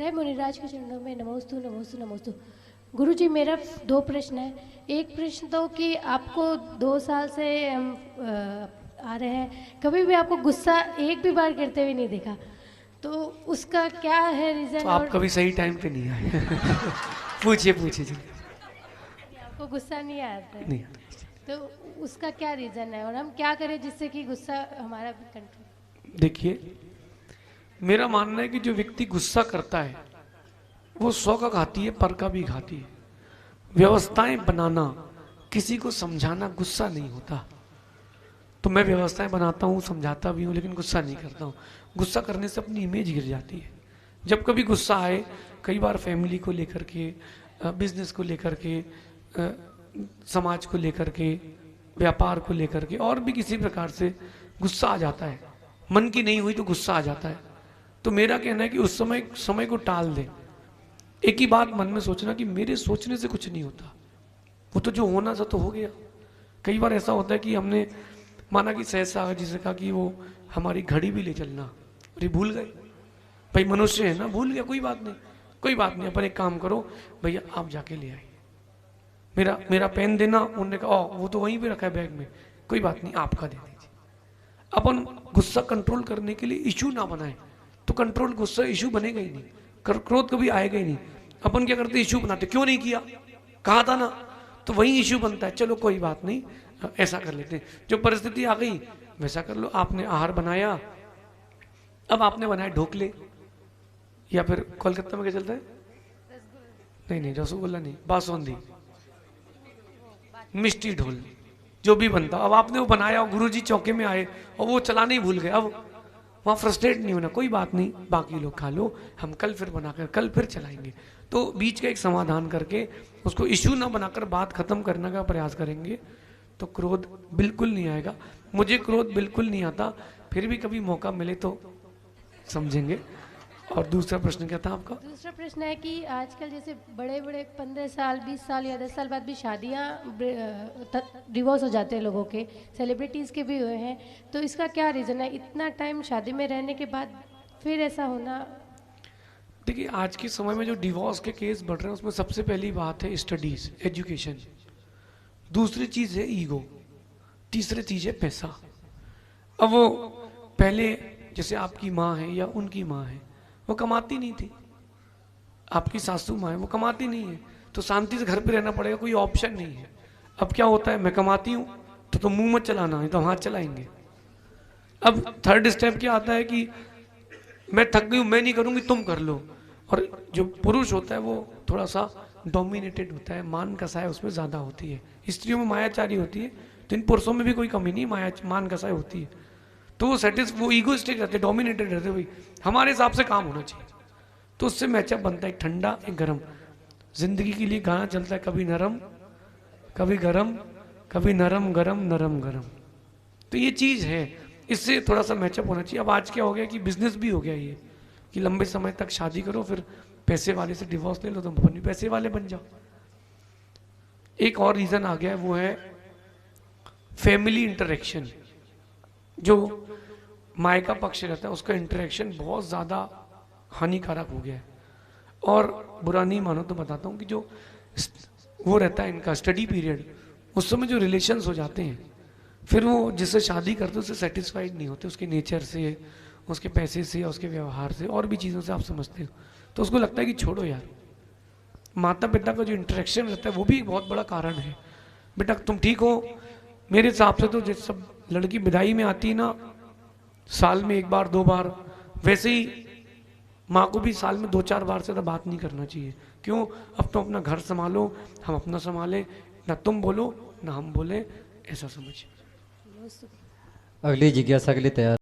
त्रय मुनिराज के चरणों में नमोस्तु नमोस्तु नमोस्तु। गुरु जी, मेरा 2 प्रश्न है। एक प्रश्न तो कि आपको 2 साल से हम आ रहे हैं, कभी भी आपको गुस्सा एक भी बार करते हुए नहीं देखा, तो उसका क्या है रीज़न? तो आप कभी सही टाइम पे नहीं आए। पूछिए पूछिए जी। आपको गुस्सा नहीं आता है? नहीं, तो उसका क्या रीज़न है और हम क्या करें जिससे कि गुस्सा हमारा कंट्रोल? देखिए, मेरा मानना है कि जो व्यक्ति गुस्सा करता है वो 100 का खाती है, पर का भी खाती है। व्यवस्थाएं बनाना, किसी को समझाना गुस्सा नहीं होता। तो मैं व्यवस्थाएं बनाता हूँ, समझाता भी हूँ, लेकिन गुस्सा नहीं करता हूँ। गुस्सा करने से अपनी इमेज गिर जाती है। जब कभी गुस्सा आए, कई बार फैमिली को लेकर के, बिजनेस को लेकर के, समाज को लेकर के, व्यापार को लेकर के, और भी किसी प्रकार से गुस्सा आ जाता है। मन की नहीं हुई तो गुस्सा आ जाता है। तो मेरा कहना है कि उस समय को टाल दें। एक ही बात मन में सोचना कि मेरे सोचने से कुछ नहीं होता, वो तो जो होना था तो हो गया। कई बार ऐसा होता है कि हमने माना कि सहसा जिसे कहा कि वो हमारी घड़ी भी ले चलना, अरे भूल गए भाई, मनुष्य है ना, भूल गया, कोई बात नहीं, कोई बात नहीं। अपन एक काम करो भैया, आप जाके ले आइए, मेरा पेन देना। उन्होंने कहा वो तो वहीं पे रखा है बैग में, कोई बात नहीं, आपका दे दीजिए। अपन गुस्सा कंट्रोल करने के लिए इशू ना बनाए तो कंट्रोल गुस्सा इशू बनेगा ही नहीं, क्रोध कभी आएगा ही नहीं। अपन क्या करते, इशू बनाते, क्यों नहीं किया, कहा था ना, तो वही इशू बनता है। चलो कोई बात नहीं, ऐसा कर लेते हैं, जो परिस्थिति आ गई वैसा कर लो। आपने आहार बनाया, अब आपने बनाए ढोकले, या फिर कोलकाता में क्या चलता है, नहीं रसगुल्ला नहीं, बासुंदी, मिष्टी ढोल, जो भी बनता, अब आपने वो बनाया, गुरुजी चौके में आए और वो चलाने ही भूल गए। अब वहाँ फ्रस्ट्रेट नहीं होना, कोई बात नहीं, बाकी लोग खा लो, हम कल फिर बनाकर कल फिर चलाएंगे। तो बीच का एक समाधान करके उसको इशू ना बनाकर बात खत्म करने का प्रयास करेंगे तो क्रोध बिल्कुल नहीं आएगा। मुझे क्रोध बिल्कुल नहीं आता, फिर भी कभी मौका मिले तो समझेंगे। और दूसरा प्रश्न क्या था आपका? दूसरा प्रश्न है कि आजकल जैसे बड़े बड़े 15 साल 20 साल या 10 साल बाद भी शादियां डिवोर्स हो जाते हैं लोगों के, सेलिब्रिटीज़ के भी हुए हैं, तो इसका क्या रीज़न है इतना टाइम शादी में रहने के बाद फिर ऐसा होना? देखिए, आज के समय में जो डिवोर्स के केस बढ़ रहे हैं उसमें सबसे पहली बात है स्टडीज, एजुकेशन, दूसरी चीज़ है ईगो, तीसरी चीज़ है पैसा। अब वो पहले जैसे आपकी माँ है या उनकी माँ है, वो कमाती नहीं थी, आपकी सासू माँ है वो कमाती नहीं है, तो शांति से घर पे रहना पड़ेगा, कोई ऑप्शन नहीं है। अब क्या होता है, मैं कमाती हूँ तो मुंह मत चलाना है, तो हाथ चलाएंगे। अब थर्ड स्टेप क्या आता है कि मैं थक गई हूँ, मैं नहीं करूँगी, तुम कर लो। और जो पुरुष होता है वो थोड़ा सा डोमिनेटेड होता है, मान कसाई उसमें ज़्यादा होती है। स्त्रियों में मायाचारी होती है, तो इन पुरुषों में भी कोई कमी नहीं, मान कसाई होती है। तो वो ईगोइस्टिक रहते, डोमिनेटेड रहते, भाई हमारे हिसाब से काम होना चाहिए। तो उससे मैचअप बनता है, एक ठंडा एक गर्म। जिंदगी के लिए गाना चलता है, कभी नरम कभी गरम, कभी नरम गरम नरम गरम। तो ये चीज़ है, इससे थोड़ा सा मैचअप होना चाहिए। अब आज क्या हो गया कि बिजनेस भी हो गया ये, कि लंबे समय तक शादी करो, फिर पैसे वाले से डिवोर्स ले लो, तो अपन भी पैसे वाले बन जाओ। एक और रीज़न आ गया है, वो है फैमिली इंटरेक्शन। जो मायका पक्ष रहता है उसका इंटरेक्शन बहुत ज़्यादा हानिकारक हो गया है। और बुरा नहीं मानो तो बताता हूँ कि जो वो रहता है इनका स्टडी पीरियड, उस समय जो रिलेशंस हो जाते हैं, फिर वो जिससे शादी करते हैं उससे सेटिस्फाइड नहीं होते, उसके नेचर से, उसके पैसे से, उसके व्यवहार से, और भी चीज़ों से आप समझते हो, तो उसको लगता है कि छोड़ो यार। माता पिता का जो इंटरेक्शन रहता है वो भी एक बहुत बड़ा कारण है। बेटा तुम ठीक हो, मेरे हिसाब से तो जैसे सब लड़की विदाई में आती है ना, साल में 1 बार 2 बार, वैसे ही माँ को भी साल में 2-4 बार से तो बात नहीं करना चाहिए। क्यों? अब तो अपना घर संभालो, हम अपना संभालें, ना तुम बोलो ना हम बोले, ऐसा समझिए। अगली जिज्ञासा के लिए तैयार।